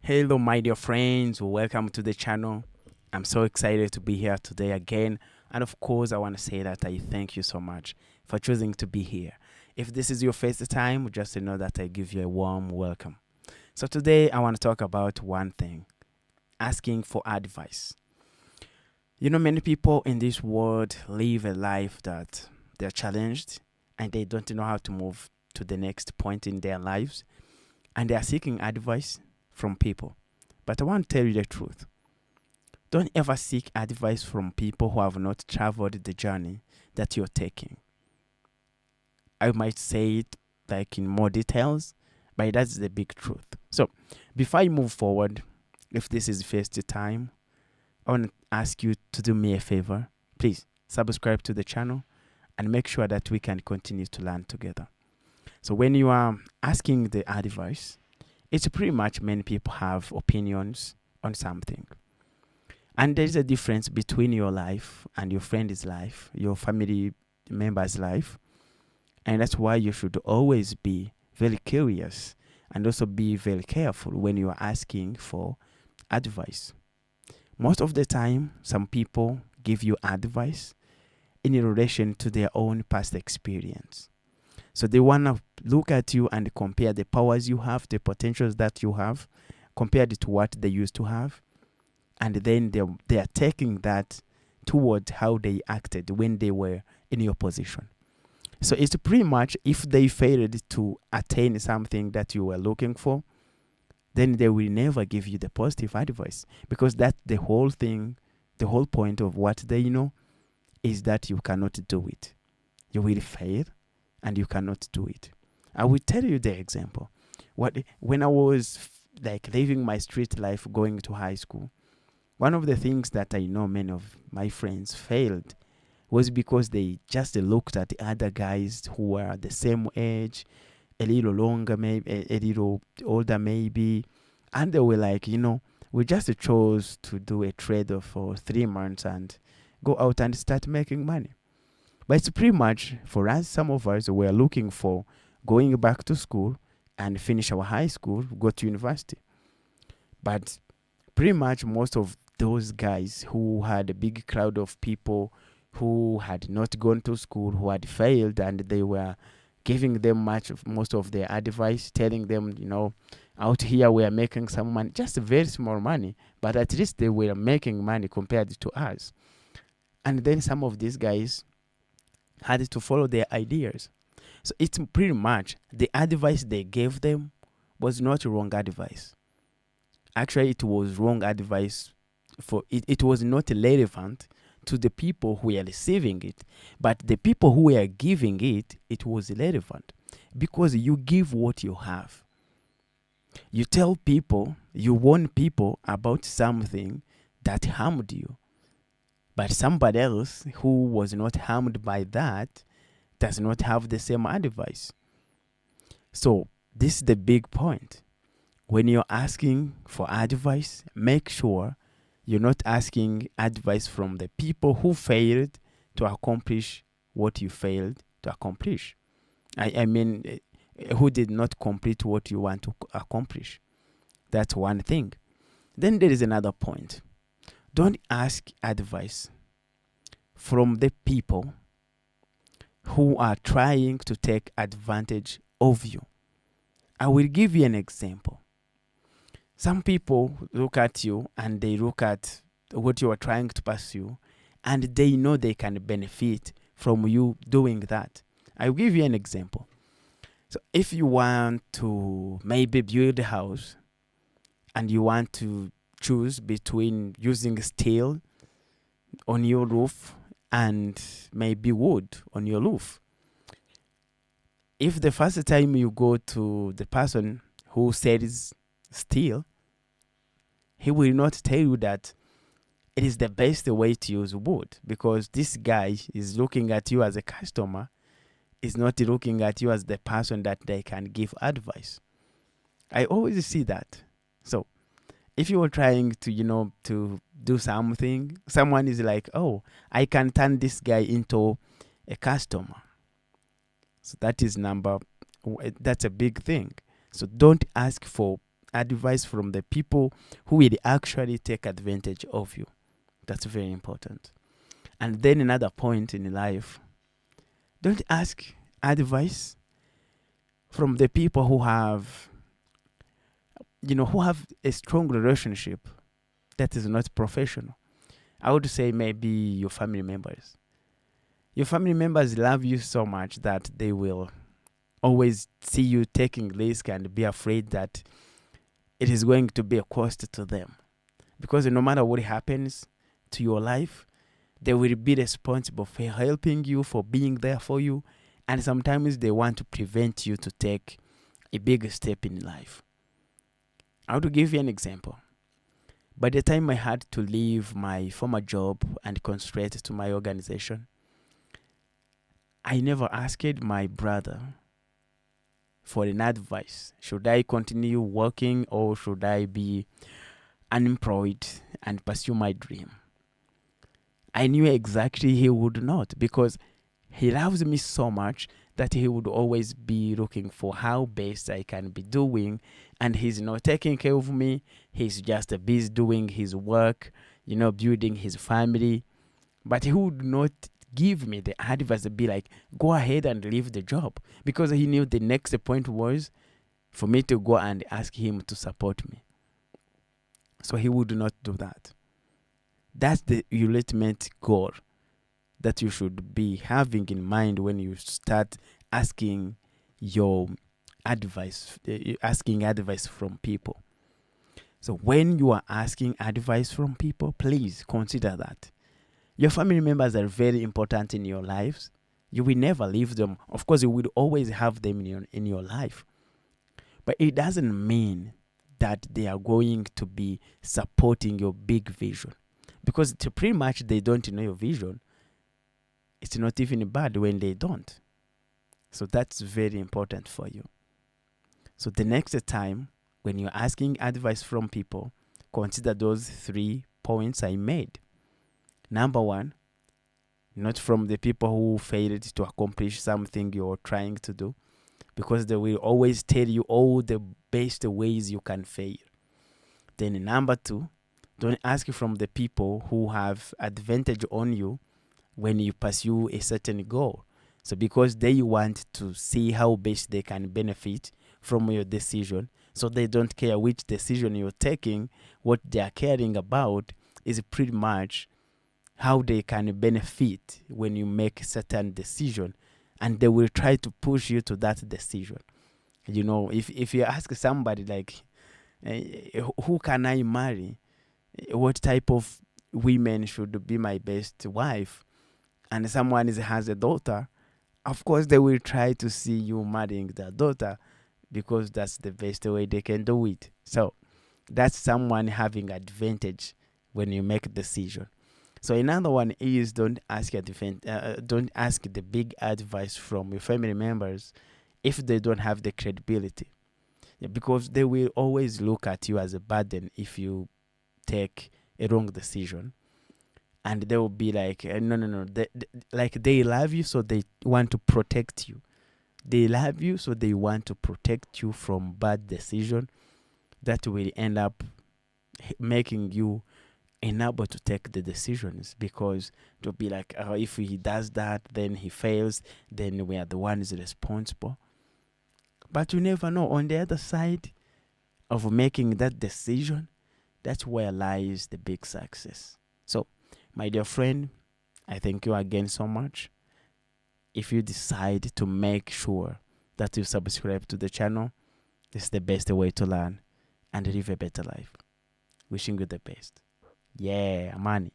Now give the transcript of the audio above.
Hello, my dear friends. Welcome to the channel. I'm so excited to be here today again. And of course, I want to say that I thank you so much for choosing to be here. If this is your first time, just to know that I give you a warm welcome. So, today I want to talk about one thing: asking for advice. Many people in this world live a life that they're challenged and they don't know how to move to the next point in their lives, and they are seeking advice from people. But I want to tell you the truth. Don't ever seek advice from people who have not traveled the journey that you're taking. I might say it like in more details, but that's the big truth. So, before I move forward, if this is the first time, I want to ask you to do me a favor. Please subscribe to the channel and make sure that we can continue to learn together. So, when you are asking the advice, it's pretty much many people have opinions on something. And there's a difference between your life and your friend's life, your family member's life. And that's why you should always be very curious and also be very careful when you are asking for advice. Most of the time, some people give you advice in relation to their own past experience. So they want to look at you and compare the powers you have, the potentials that you have, compared to what they used to have, and then they are taking that toward how they acted when they were in your position. So it's pretty much if they failed to attain something that you were looking for, then they will never give you the positive advice, because that's the whole thing, the whole point of what they know is that you cannot do it. You will fail and you cannot do it. I will tell you the example. When I was like living my street life going to high school, one of the things that I know many of my friends failed was because they just looked at the other guys who were the same age, a little longer, maybe a little older, maybe, and they were like, we just chose to do a trade for 3 months and go out and start making money. But it's pretty much for us, some of us were looking for going back to school and finish our high school, go to university. But pretty much most of those guys who had a big crowd of people who had not gone to school, who had failed, and they were giving them most of their advice, telling them, out here we are making some money, just very small money, but at least they were making money compared to us. And then some of these guys had to follow their ideas. So it's pretty much the advice they gave them was not wrong advice. Actually, it was wrong advice. It was not relevant to the people who were receiving it, but the people who were giving it, it was relevant, because you give what you have. You tell people, you warn people about something that harmed you, but somebody else who was not harmed by that does not have the same advice. So this is the big point. When you're asking for advice, make sure you're not asking advice from the people who failed to accomplish what you failed to accomplish. I mean, who did not complete what you want to accomplish. That's one thing. Then there is another point. Don't ask advice from the people who are trying to take advantage of you. I will give you an example. Some people look at you and they look at what you are trying to pursue, and they know they can benefit from you doing that. I'll give you an example. So if you want to maybe build a house and you want to choose between using steel on your roof and maybe wood on your roof, if the first time you go to the person who sells steel, he will not tell you that it is the best way to use wood, because this guy is looking at you as a customer, is not looking at you as the person that they can give advice. I always see that. So if you are trying to, to do something, someone is like, oh, I can turn this guy into a customer. So that's a big thing. So don't ask for advice from the people who will actually take advantage of you. That's very important. And then another point in life, don't ask advice from the people who have, who have a strong relationship that is not professional. I would say maybe your family members. Your family members love you so much that they will always see you taking risk and be afraid that it is going to be a cost to them. Because no matter what happens to your life, they will be responsible for helping you, for being there for you. And sometimes they want to prevent you to take a big step in life. I want to give you an example. By the time I had to leave my former job and concentrate to my organization, I never asked my brother for an advice. Should I continue working or should I be unemployed and pursue my dream? I knew exactly he would not, because he loves me so much that he would always be looking for how best I can be doing, and he's not taking care of me. He's just busy doing his work, building his family. But he would not give me the advice to be like, go ahead and leave the job, because he knew the next point was for me to go and ask him to support me. So he would not do that. That's the ultimate goal that you should be having in mind when you start asking your advice, asking advice from people. So when you are asking advice from people, please consider that your family members are very important in your lives. You will never leave them. Of course, you will always have them in your life. But it doesn't mean that they are going to be supporting your big vision. Because pretty much they don't know your vision. It's not even bad when they don't. So that's very important for you. So the next time when you're asking advice from people, consider those 3 points I made. Number 1, not from the people who failed to accomplish something you're trying to do, because they will always tell you all the best ways you can fail. Then number 2, don't ask from the people who have advantage on you when you pursue a certain goal. So because they want to see how best they can benefit from your decision, so they don't care which decision you're taking. What they are caring about is pretty much how they can benefit when you make a certain decision, and they will try to push you to that decision. If you ask somebody like, who can I marry? What type of women should be my best wife? And someone has a daughter, of course they will try to see you marrying their daughter, because that's the best way they can do it. So that's someone having advantage when you make a decision. So another one is don't ask the big advice from your family members if they don't have the credibility. Because they will always look at you as a burden if you take a wrong decision. And they will be like, no. They love you, so they want to protect you. They love you, so they want to protect you from bad decision that will end up making you unable to take the decisions, because to be like, if he does that, then he fails, then we are the ones responsible. But you never know. On the other side of making that decision, that's where lies the big success. So, my dear friend, I thank you again so much. If you decide to make sure that you subscribe to the channel, this is the best way to learn and live a better life. Wishing you the best. Yeah, money.